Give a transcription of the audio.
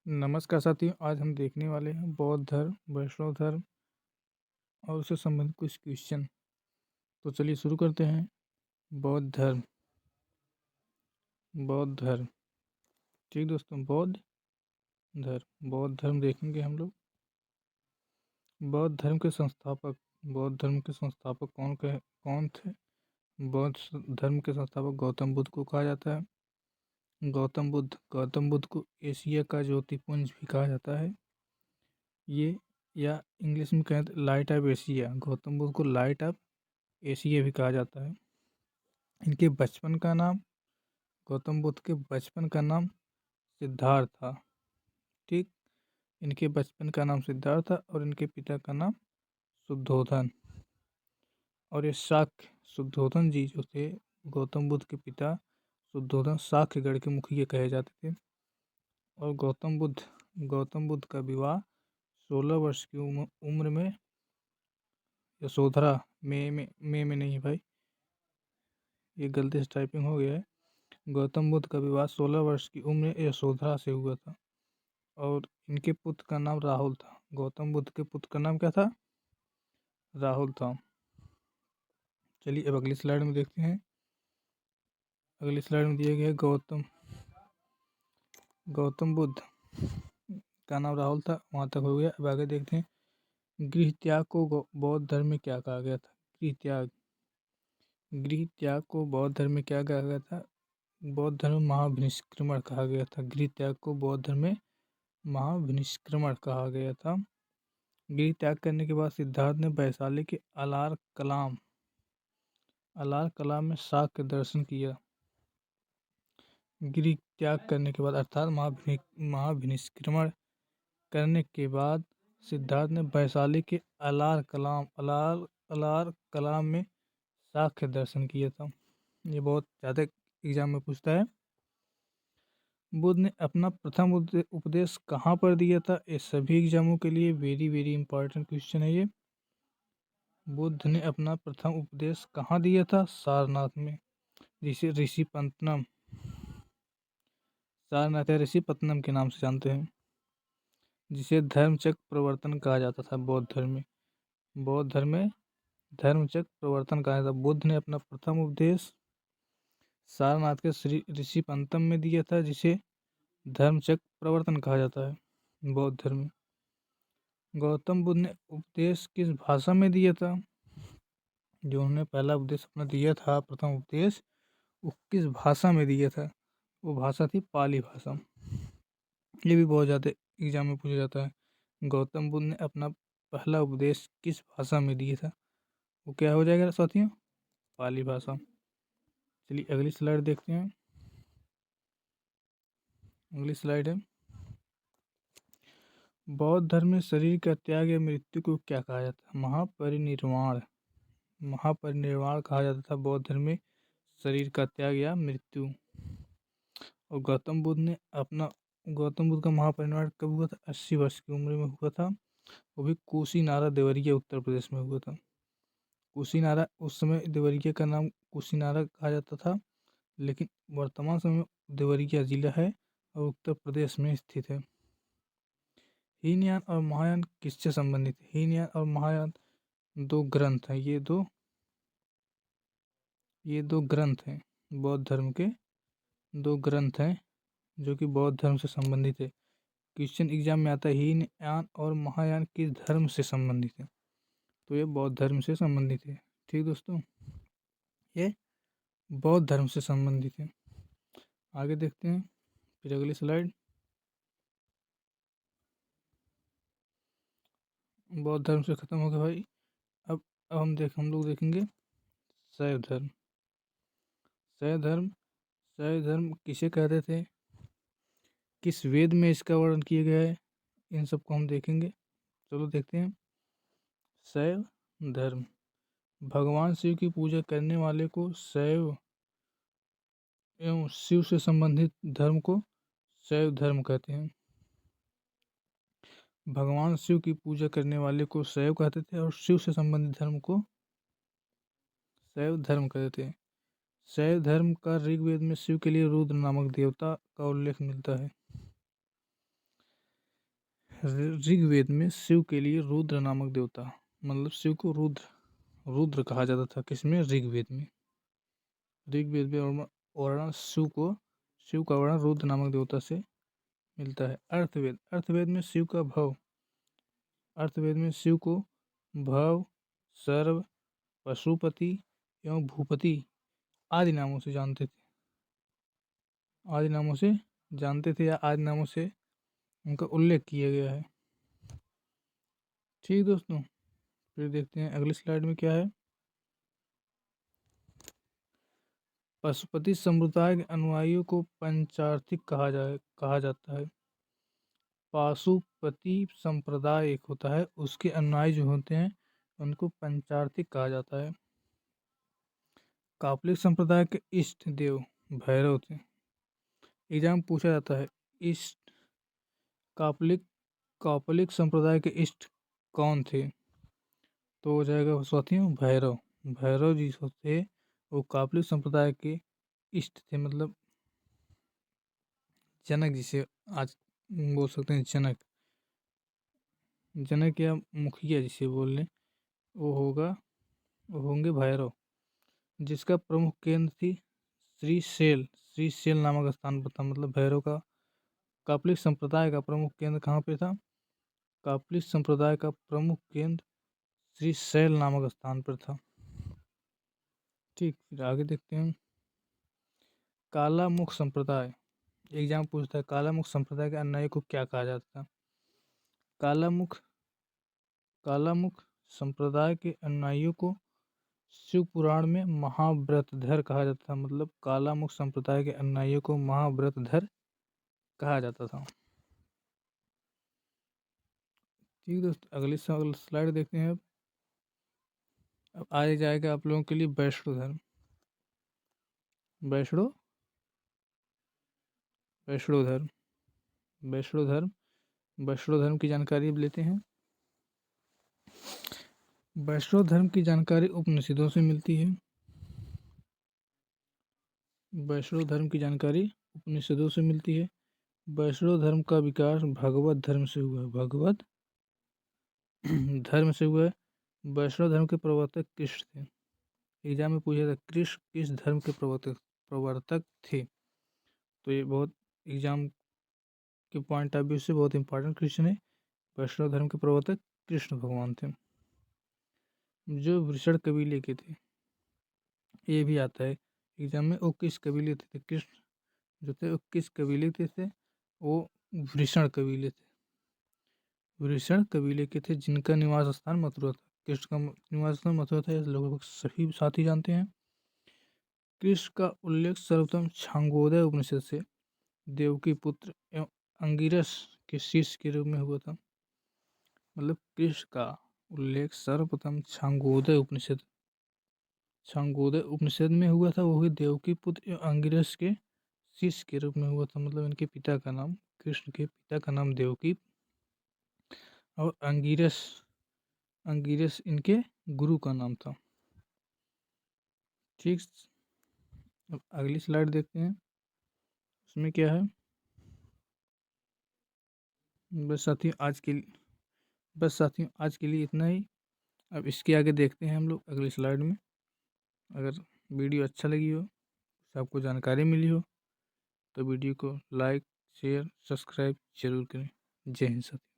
नमस्कार साथियों, आज हम देखने वाले हैं बौद्ध धर्म, वैष्णव धर्म और उससे संबंधित कुछ क्वेश्चन। तो चलिए शुरू करते हैं। बौद्ध धर्म। बौद्ध धर्म। ठीक दोस्तों, बौद्ध धर्म देखेंगे हम लोग। बौद्ध धर्म के संस्थापक। बौद्ध धर्म के संस्थापक कौन थे? बौद्ध धर्म के संस्थापक गौतम बुद्ध को कहा जाता है। गौतम बुद्ध को एशिया का ज्योतिपुंज भी कहा जाता है। ये या इंग्लिश में कहते light of Asia. Gautam Buddha को लाइट ऑफ एशिया भी कहा जाता है। इनके बचपन का नाम गौतम बुद्ध के बचपन का नाम सिद्धार्थ था। ठीक, इनके बचपन का नाम सिद्धार्थ था और इनके पिता का नाम शुद्धोधन। और ये शाक्य शुद्धोधन जी जो थे, गौतम बुद्ध के पिता शुद्धोधन शाक्यगढ़ के मुखिया कहे जाते थे। और गौतम बुद्ध का विवाह 16 वर्ष की उम्र में यशोधरा में नहीं भाई, ये गलती से टाइपिंग हो गया है। गौतम बुद्ध का विवाह 16 वर्ष की उम्र में यशोधरा से हुआ था और इनके पुत्र का नाम राहुल था। गौतम बुद्ध के पुत्र का नाम क्या था? राहुल था। चलिए अब अगली स्लाइड में देखते हैं। अगली स्लाइड में दिया गया है गौतम बुद्ध का नाम राहुल था, वहाँ तक हो गया। अब आगे देखते हैं। गृह त्याग को बौद्ध धर्म में क्या कहा गया था? गृह त्याग को बौद्ध धर्म में क्या कहा गया था? बौद्ध धर्म में महाभिनिष्क्रमण कहा गया था। गृह त्याग को बौद्ध धर्म में महाभिनिष्क्रमण कहा गया था। गृह त्याग करने के बाद सिद्धार्थ ने वैशाली के अलार कलाम में शाक्य दर्शन किया। गृह त्याग करने के बाद अर्थात महाभिनिष्क्रमण करने के बाद सिद्धार्थ ने वैशाली के अलार कलाम में शाक्य दर्शन किया था। ये बहुत ज़्यादा एग्जाम में पूछता है। बुद्ध ने अपना प्रथम उपदेश कहाँ पर दिया था? ये सभी एग्जामों के लिए वेरी वेरी इंपॉर्टेंट क्वेश्चन है ये। बुद्ध ने अपना प्रथम उपदेश कहाँ दिया था? सारनाथ में, जिसे सारनाथ या ऋषिपत्तनम के नाम से जानते हैं, जिसे धर्मचक्र प्रवर्तन कहा जाता था। बौद्ध धर्म में धर्मचक्र प्रवर्तन कहा जाता। बुद्ध ने अपना प्रथम उपदेश सारनाथ के श्री ऋषिपंतम में दिया था, जिसे धर्मचक्र प्रवर्तन कहा जाता है बौद्ध धर्म में। गौतम बुद्ध ने उपदेश किस भाषा में दिया था? जो उन्होंने पहला उपदेश अपना दिया था, प्रथम उपदेश, वो किस भाषा में दिया था? वो भाषा थी पाली भाषा। ये भी बहुत ज़्यादा एग्जाम में पूछा जाता है। गौतम बुद्ध ने अपना पहला उपदेश किस भाषा में दिया था? वो क्या हो जाएगा साथियों? पाली भाषा। चलिए अगली स्लाइड देखते हैं। अगली स्लाइड है, बौद्ध धर्म में शरीर का त्याग या मृत्यु को क्या कहा जाता है? महापरिनिर्वाण कहा जाता था बौद्ध धर्म में शरीर का त्याग या मृत्यु। और गौतम बुद्ध का महापरिनिर्वाण कब हुआ था? 80 वर्ष की उम्र में हुआ था। वो भी कुशीनारा देवरिया उत्तर प्रदेश में हुआ था। कुशीनारा, उस समय देवरिया का नाम कुशीनारा कहा जाता था, लेकिन वर्तमान समय में देवरिया जिला है और उत्तर प्रदेश में स्थित है। हीनयान और महायान किससे संबंधित है? हीनयान और महायान दो ग्रंथ हैं। ये दो ग्रंथ हैं, बौद्ध धर्म के दो ग्रंथ हैं जो कि बौद्ध धर्म से संबंधित है। क्वेश्चन एग्जाम में आता है हीनयान और महायान किस धर्म से संबंधित है? तो ये बौद्ध धर्म से संबंधित है। ठीक दोस्तों, ये बौद्ध धर्म से संबंधित है। आगे देखते हैं फिर अगली स्लाइड। बौद्ध धर्म से खत्म हो गया भाई। अब हम लोग देखेंगे शैव धर्म। शैव धर्म किसे कहते थे? किस वेद में इसका वर्णन किया गया है? इन सबको हम देखेंगे। चलो देखते हैं। शैव धर्म, भगवान शिव की पूजा करने वाले को शैव एवं शिव से संबंधित धर्म को शैव धर्म कहते हैं। भगवान शिव की पूजा करने वाले को शैव कहते थे और शिव से संबंधित धर्म को शैव धर्म कहते थे। शैव धर्म का ऋग्वेद में शिव के लिए रुद्र नामक देवता का उल्लेख मिलता है। ऋग्वेद में शिव के लिए रुद्र नामक देवता, मतलब शिव को रुद्र कहा जाता था। किसमें? ऋग्वेद में। ऋग्वेद में वर्णन शिव का वर्णन रुद्र नामक देवता से मिलता है। अर्थवेद में शिव को भव, सर्व, पशुपति एवं भूपति आदि नामों से जानते थे या आदि नामों से उनका उल्लेख किया गया है। ठीक दोस्तों, फिर देखते हैं अगली स्लाइड में क्या है। पशुपति संप्रदाय के अनुयायियों को पंचार्थिक कहा जाता है। पाशुपति संप्रदाय एक होता है, उसके अनुयायी जो होते हैं उनको पंचार्थिक कहा जाता है। कापलिक संप्रदाय के इष्ट देव भैरव थे। एग्जाम पूछा जाता है, इष्ट कापलिक संप्रदाय के इष्ट कौन थे? तो हो जाएगा साथियों भैरव जी थे। वो कापलिक संप्रदाय के इष्ट थे, मतलब जनक, जिसे आज बोल सकते हैं जनक या मुखिया जिसे बोल लें, वो होंगे भैरव, जिसका प्रमुख केंद्र थी श्रीशैल नामक स्थान पर था। मतलब भैरव का कापलिक संप्रदाय का प्रमुख केंद्र कहाँ पे था? कापलिक संप्रदाय का प्रमुख केंद्र श्रीशैल नामक स्थान पर था। ठीक, फिर आगे देखते हैं। कालामुख संप्रदाय, एग्जाम पूछता है कालामुख संप्रदाय के अनुयायी को क्या कहा जाता था? कालामुख संप्रदाय के अनुयायियों को शिव पुराण में महाव्रतधर कहा जाता था। मतलब कालामुख संप्रदाय के अनुयायियों को महाव्रतधर कहा जाता था। ठीक दोस्तों, अगली स्लाइड देखते हैं। अब आगे जाएगा आप लोगों के लिए वैष्णो धर्म। वैष्णो धर्म की जानकारी अब लेते हैं। वैष्णो धर्म की जानकारी उपनिषदों से मिलती है। वैष्णो धर्म का विकास भगवत धर्म से हुआ है। वैष्णव धर्म के प्रवर्तक कृष्ण थे। एग्जाम में पूछा था कृष्ण किस धर्म के प्रवर्तक थे? तो ये बहुत एग्जाम के पॉइंट ऑफ व्यू से बहुत इंपॉर्टेंट क्वेश्चन है। वैष्णव धर्म के प्रवर्तक कृष्ण भगवान थे, जो वृषण कबीले के थे। ये भी आता है एग्जाम में, वो किस कबीले थे? कृष्ण जो थे वो किस कबीले के थे? वो वृषण कबीले के थे, जिनका निवास स्थान मथुरा था। कृष्ण का निवास स्थान मथुरा था, लगभग सभी साथी जानते हैं। कृष्ण का उल्लेख सर्वप्रथम छांगोदय उपनिषद से देवकी पुत्र एवं अंगिरस के शिष्य के रूप में हुआ था। मतलब कृष्ण का उल्लेख सर्वप्रथम छांगोदय उपनिषद में हुआ था। वो भी देवकी पुत्र एवं अंगिरस के शिष्य के रूप में हुआ था। मतलब इनके पिता का नाम, कृष्ण के पिता का नाम देवकी और अंगिरस इनके गुरु का नाम था। ठीक, अब अगली स्लाइड देखते हैं, उसमें क्या है। बस साथियों आज के लिए इतना ही। अब इसके आगे देखते हैं हम लोग अगली स्लाइड में। अगर वीडियो अच्छा लगी हो, आपको जानकारी मिली हो, तो वीडियो को लाइक, शेयर, सब्सक्राइब जरूर करें। जय हिंद साथियों।